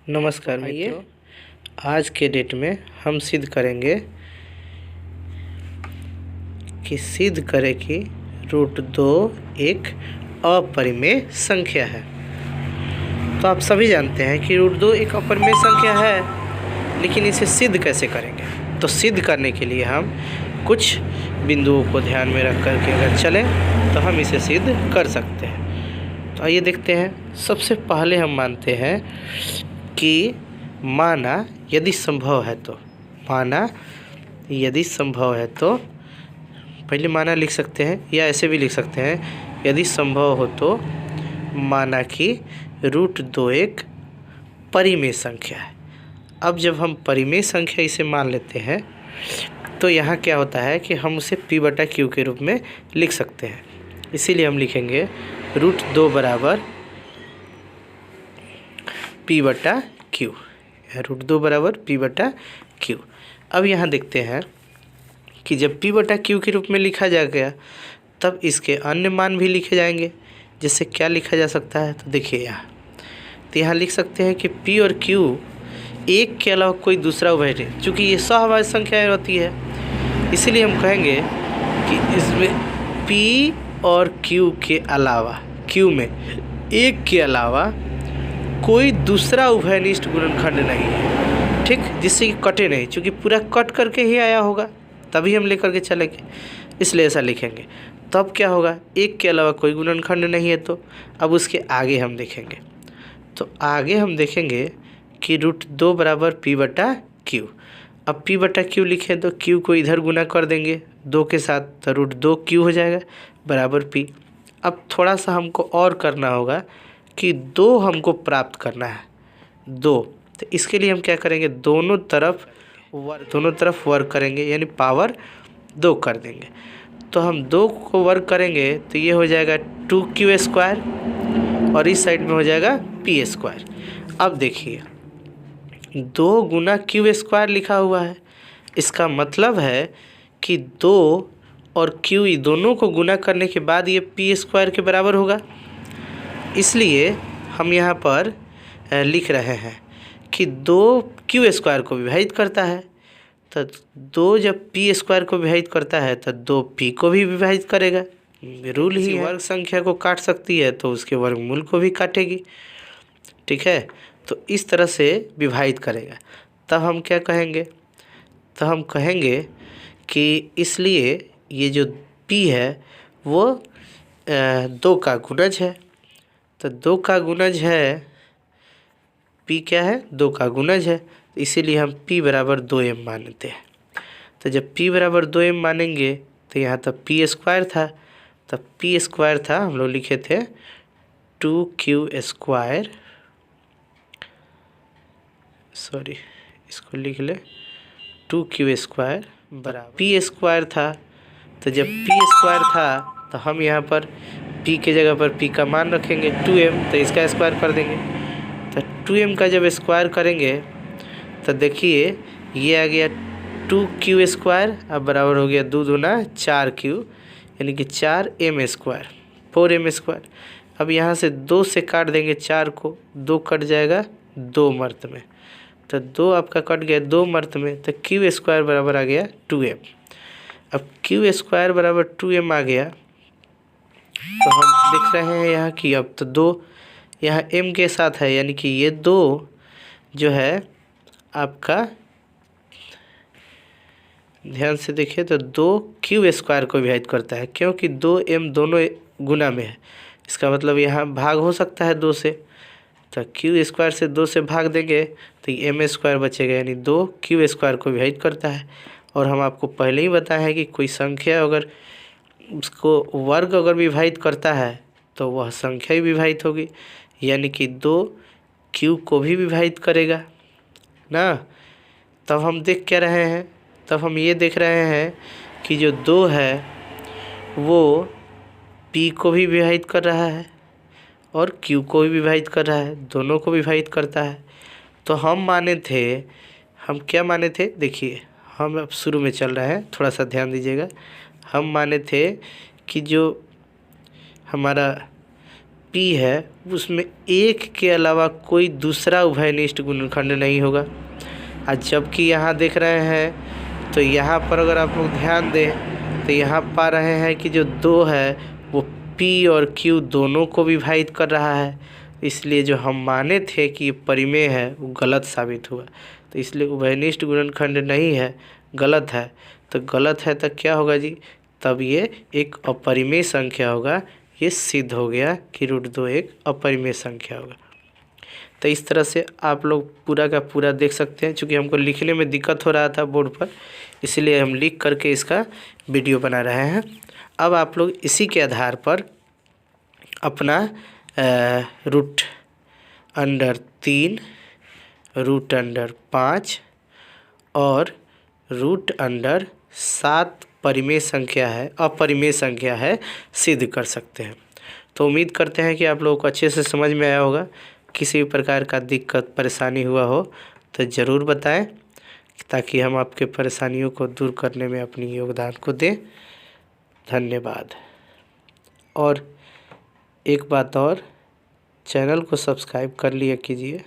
नमस्कार मित्रों, आज के डेट में हम सिद्ध करेंगे कि √2 एक अपरिमेय संख्या है। तो आप सभी जानते हैं कि √2 एक अपरिमेय संख्या है, लेकिन इसे सिद्ध कैसे करेंगे। तो सिद्ध करने के लिए हम कुछ बिंदुओं को ध्यान में रख कर के अगर चलें तो हम इसे सिद्ध कर सकते हैं। तो आइए देखते हैं। सबसे पहले हम मानते हैं कि माना यदि संभव है तो पहले माना लिख सकते हैं या ऐसे भी लिख सकते हैं, यदि संभव हो तो माना कि √2 एक परिमेय संख्या है। अब जब हम परिमेय संख्या इसे मान लेते हैं तो यहाँ क्या होता है कि हम उसे p/q के रूप में लिख सकते हैं। इसीलिए हम लिखेंगे √2 बराबर p/q, √2 बराबर p/q। अब यहाँ देखते हैं कि जब p/q के रूप में लिखा जा गया तब इसके अन्य मान भी लिखे जाएंगे। जैसे क्या लिखा जा सकता है, तो देखिए यहाँ लिख सकते हैं कि p और q एक के अलावा कोई दूसरा उभय नहीं, चूँकि ये सहअभाज्य संख्याएँ होती है। इसीलिए हम कहेंगे कि इसमें p और q के अलावा, q में एक के अलावा कोई दूसरा उभयनिष्ठ गुणनखंड नहीं है, ठीक, जिससे कि कटे नहीं, क्योंकि पूरा कट करके ही आया होगा तभी हम लेकर के चलेंगे, इसलिए ऐसा लिखेंगे। तब क्या होगा, एक के अलावा कोई गुणनखंड नहीं है। तो अब उसके आगे हम देखेंगे, तो आगे हम देखेंगे कि √2 बराबर p/q। अब p/q लिखें तो q को इधर गुना कर देंगे 2 के साथ, तो √2q हो जाएगा बराबर p। अब थोड़ा सा हमको और करना होगा कि 2 हमको प्राप्त करना है, 2। तो इसके लिए हम क्या करेंगे, दोनों तरफ वर्ग करेंगे, यानी पावर 2 कर देंगे। तो हम 2 को वर्ग करेंगे तो ये हो जाएगा 2q² और इस साइड में हो जाएगा p²। अब देखिए 2 गुना q² लिखा हुआ है, इसका मतलब है कि 2 और q दोनों को गुना करने के बाद ये p² के बराबर होगा। इसलिए हम यहाँ पर लिख रहे हैं कि 2q² को विभाजित करता है, तो 2 जब p² को विभाजित करता है तो 2p को भी विभाजित करेगा। रूल ही है, वर्ग संख्या को काट सकती है तो उसके वर्गमूल को भी काटेगी, ठीक है। तो इस तरह से विभाजित करेगा। तब हम क्या कहेंगे, तो हम कहेंगे कि इसलिए ये जो p है वो 2 का गुणज है। तो 2 का गुणज है, p क्या है, 2 का गुणज है, इसीलिए हम p बराबर 2m मानते हैं। तो जब p बराबर 2m मानेंगे तो यहाँ तब p² था, तब p² था, हम लोग लिखे थे 2q², सॉरी इसको लिख ले 2q² बराबर p² था। तो जब p² था तो हम यहाँ पर p के जगह पर p का मान रखेंगे 2m, तो इसका स्क्वायर कर देंगे। तो 2m का जब स्क्वायर करेंगे तो देखिए ये आ गया 2q², अब बराबर हो गया 2 दूना 4q, यानी कि 4m², 4m²। अब यहाँ से 2 से काट देंगे 4 को, 2 कट जाएगा 2 मर्त में, तो 2 आपका कट गया 2 मर्त में, तो q² बराबर आ गया 2m। अब q² बराबर 2m आ गया तो हम देख रहे हैं यहाँ कि अब तो 2 यहाँ m के साथ है, यानी कि ये 2 जो है आपका, ध्यान से देखिए तो 2q² को विभाजित करता है, क्योंकि 2m दोनों गुना में है। इसका मतलब यहाँ भाग हो सकता है 2 से, तो q² से 2 से भाग देंगे तो ये m² बचेगा, यानी 2q² को विभाजित करता है। और हम आपको पहले ही बताया है कि कोई संख्या अगर उसको वर्ग अगर विभाजित करता है तो वह संख्या ही विभाजित होगी, यानी कि 2q को भी विभाजित करेगा ना। तब हम देख क्या रहे हैं, तब हम ये देख रहे हैं कि जो 2 है वो p को भी विभाजित कर रहा है और q को भी विभाजित कर रहा है, दोनों को विभाजित करता है। तो हम माने थे, हम क्या माने थे, देखिए हम अब शुरू में चल रहे हैं, थोड़ा सा ध्यान दीजिएगा। हम माने थे कि जो हमारा पी है उसमें एक के अलावा कोई दूसरा उभयनिष्ठ गुणनखंड नहीं होगा। और जबकि यहाँ देख रहे हैं तो यहाँ पर अगर आप लोग ध्यान दें तो यहाँ पा रहे हैं कि जो 2 है वो P और Q दोनों को विभाजित कर रहा है, इसलिए जो हम माने थे कि ये परिमेय है वो गलत साबित हुआ। तो इसलिए उभयनिष्ठ गुणनखंड नहीं है, गलत है। तो गलत है तो क्या होगा जी, तब ये एक अपरिमेय संख्या होगा। ये सिद्ध हो गया कि √2 एक अपरिमेय संख्या होगा। तो इस तरह से आप लोग पूरा का पूरा देख सकते हैं। चूँकि हमको लिखने में दिक्कत हो रहा था बोर्ड पर, इसलिए हम लिख करके इसका वीडियो बना रहे हैं। अब आप लोग इसी के आधार पर अपना √3, √5 और √7 परिमेय संख्या है, अपरिमेय संख्या है, सिद्ध कर सकते हैं। तो उम्मीद करते हैं कि आप लोगों को अच्छे से समझ में आया होगा। किसी भी प्रकार का दिक्कत परेशानी हुआ हो तो ज़रूर बताएं, ताकि हम आपके परेशानियों को दूर करने में अपनी योगदान को दें। धन्यवाद। और एक बात और, चैनल को सब्सक्राइब कर लिया कीजिए।